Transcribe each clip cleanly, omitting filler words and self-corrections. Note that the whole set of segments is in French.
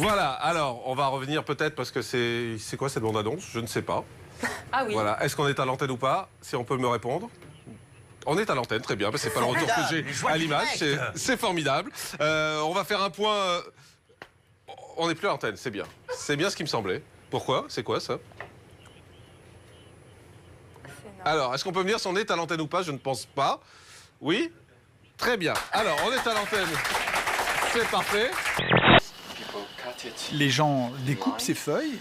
Voilà, alors, on va revenir peut-être parce que c'est quoi cette bande-annonce? Je ne sais pas. Ah oui. Voilà, est-ce qu'on est à l'antenne ou pas? Si on peut me répondre. On est à l'antenne, très bien. C'est pas le retour que j'ai à l'image, c'est formidable. On va faire un point. On n'est plus à l'antenne, c'est bien. C'est bien ce qui me semblait. Pourquoi? C'est quoi ça? Alors, est-ce qu'on peut me dire si on est à l'antenne ou pas? Je ne pense pas. Oui? Très bien. Alors, on est à l'antenne. C'est parfait. Les gens découpent ces feuilles,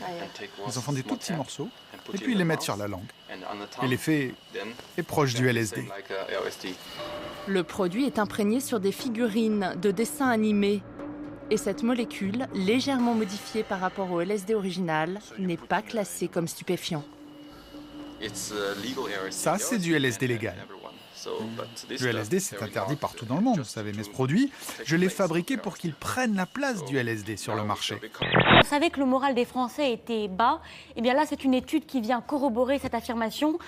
ils en font des tout petits morceaux, et puis ils les mettent sur la langue. Et l'effet est proche du LSD. Le produit est imprégné sur des figurines de dessins animés. Et cette molécule, légèrement modifiée par rapport au LSD original, n'est pas classée comme stupéfiant. Ça, c'est du LSD légal. Le LSD, c'est interdit partout dans le monde, vous savez, mais ce produit, je l'ai fabriqué pour qu'il prenne la place du LSD sur le marché. On savait que le moral des Français était bas. Et bien là, c'est une étude qui vient corroborer cette affirmation.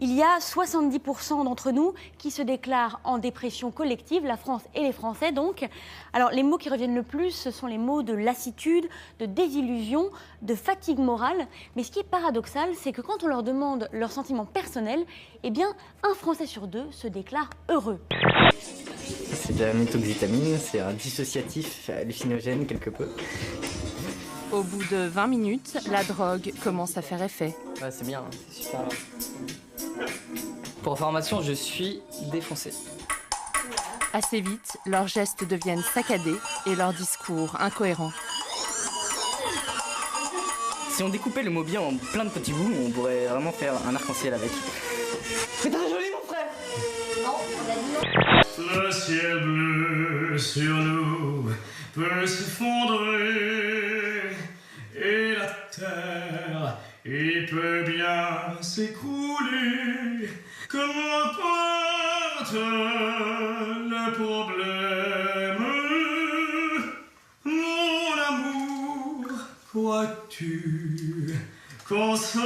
Il y a 70% d'entre nous qui se déclarent en dépression collective, la France et les Français donc. Alors les mots qui reviennent le plus, ce sont les mots de lassitude, de désillusion, de fatigue morale. Mais ce qui est paradoxal, c'est que quand on leur demande leurs sentiments personnels, eh bien un Français sur deux se déclare heureux. C'est de la méthoxytamine, c'est un dissociatif hallucinogène quelque peu. Au bout de 20 minutes, la drogue commence à faire effet. Ouais, c'est bien, c'est super. Pour information, je suis défoncé. Assez vite, leurs gestes deviennent saccadés et leurs discours incohérents. Si on découpait le mot bien en plein de petits bouts, on pourrait vraiment faire un arc-en-ciel avec. C'est très joli, mon frère! Non, on a dit non. Le ciel bleu sur nous peut s'effondrer et la terre, il peut bien s'écrouler. Qu'importe le problème, mon amour, crois-tu qu'on s'aime?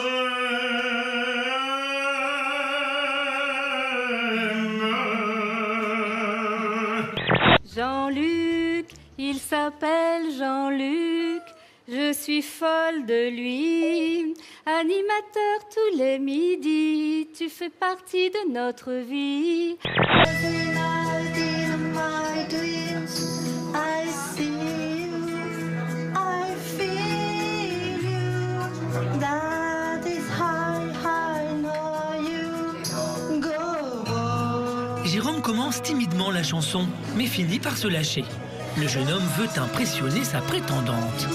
Jean-Luc, il s'appelle Jean-Luc, je suis folle de lui. Animateur tous les midis, tu fais partie de notre vie. Jérôme commence timidement la chanson, mais finit par se lâcher. Le jeune homme veut impressionner sa prétendante.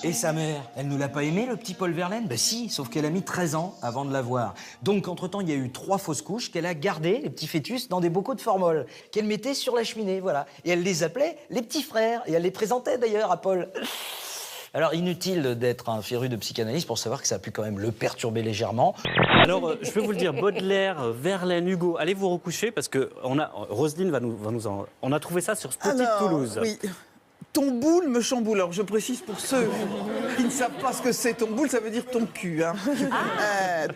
Et sa mère, elle ne l'a pas aimé, le petit Paul Verlaine? Ben si, sauf qu'elle a mis 13 ans avant de l'avoir. Donc, entre-temps, il y a eu 3 fausses couches qu'elle a gardées, les petits fœtus, dans des bocaux de formol, qu'elle mettait sur la cheminée, voilà. Et elle les appelait les petits frères, et elle les présentait d'ailleurs à Paul. Alors, inutile d'être un féru de psychanalyse pour savoir que ça a pu quand même le perturber légèrement. Alors, je peux vous le dire, Baudelaire, Verlaine, Hugo, allez vous recoucher parce que Roselyne va nous en... On a trouvé ça sur Spotify Toulouse. Oui. Ton boule me chamboule. Alors, je précise pour ceux qui ne savent pas ce que c'est, ton boule, ça veut dire ton cul. Hein.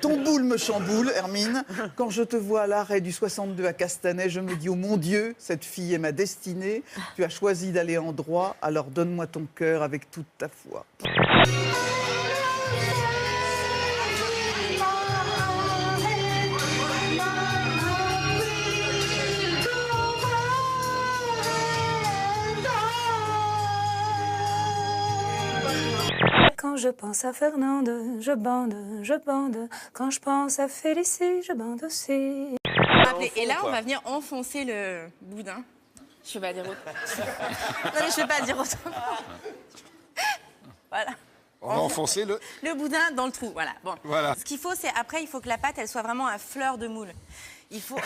Ton boule me chamboule, Hermine. Quand je te vois à l'arrêt du 62 à Castanet, je me dis, oh mon Dieu, cette fille est ma destinée. Tu as choisi d'aller en droit, alors donne-moi ton cœur avec toute ta foi. Quand je pense à Fernande, je bande, je bande. Quand je pense à Félicie, je bande aussi. Et là, on va venir enfoncer le boudin. Je vais pas dire autre. Non, mais je vais pas dire autre. Voilà. On va enfoncer le boudin dans le trou, voilà. Bon. Voilà. Ce qu'il faut, c'est après, il faut que la pâte, elle soit vraiment à fleur de moule. Il faut...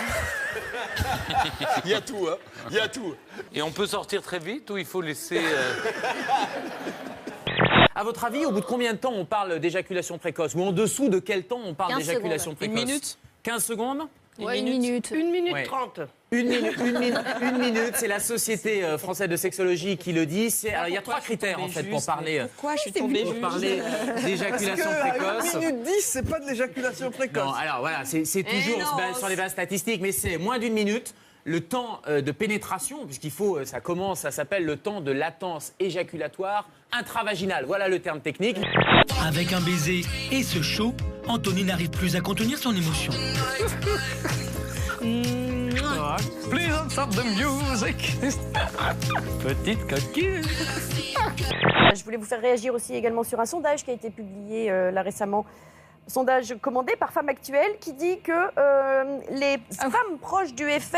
Il y a tout, hein. Il y a tout. Et on peut sortir très vite ou il faut laisser... À votre avis, au bout de combien de temps on parle d'éjaculation précoce? Ou en dessous de quel temps on parle d'éjaculation précoce? 1 minute. 15 secondes? Ouais, 1 minute. 1 minute Ouais. 30. Une minute, c'est la Société française de sexologie qui le dit. Alors, il y a 3 critères en fait pour parler. Pourquoi je suis tombée pour parler d'éjaculation précoce. 1 minute 10, c'est pas de l'éjaculation précoce. Non, alors voilà, c'est toujours sur les bases statistiques, mais c'est moins d'1 minute. Le temps de pénétration, puisqu'il faut, ça s'appelle le temps de latence éjaculatoire intravaginale. Voilà le terme technique. Avec un baiser et ce chaud, Anthony n'arrive plus à contenir son émotion. Please don't stop the music. Petite coquille. Je voulais vous faire réagir aussi également sur un sondage qui a été publié là récemment. Sondage commandé par Femmes Actuelles qui dit que les femmes proches du FN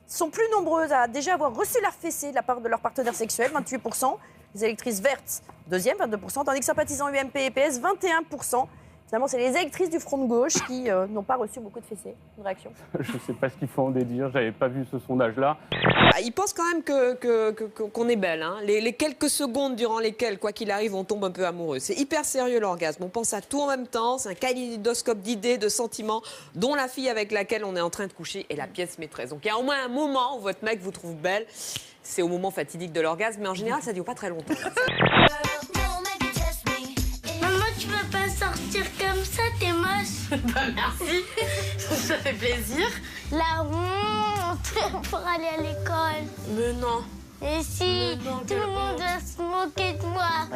sont plus nombreuses à déjà avoir reçu la fessée de la part de leur partenaire sexuel, 28%. Les électrices vertes, deuxième, 22%, tandis que sympathisants UMP et PS, 21%. Finalement, c'est les électrices du front de gauche qui n'ont pas reçu beaucoup de fessées. Une réaction? Je ne sais pas ce qu'il faut en déduire, j'avais pas vu ce sondage-là. Ils pensent quand même qu'on est belle. Hein. Les quelques secondes durant lesquelles, quoi qu'il arrive, on tombe un peu amoureux. C'est hyper sérieux l'orgasme. On pense à tout en même temps. C'est un kaléidoscope d'idées, de sentiments, dont la fille avec laquelle on est en train de coucher est la pièce maîtresse. Donc il y a au moins un moment où votre mec vous trouve belle. C'est au moment fatidique de l'orgasme, mais en général, ça ne dure pas très longtemps. Tu veux pas sortir comme ça, t'es moche. Bah merci, ça fait plaisir. La honte pour aller à l'école. Mais non. Et si, tout le monde va se moquer de moi.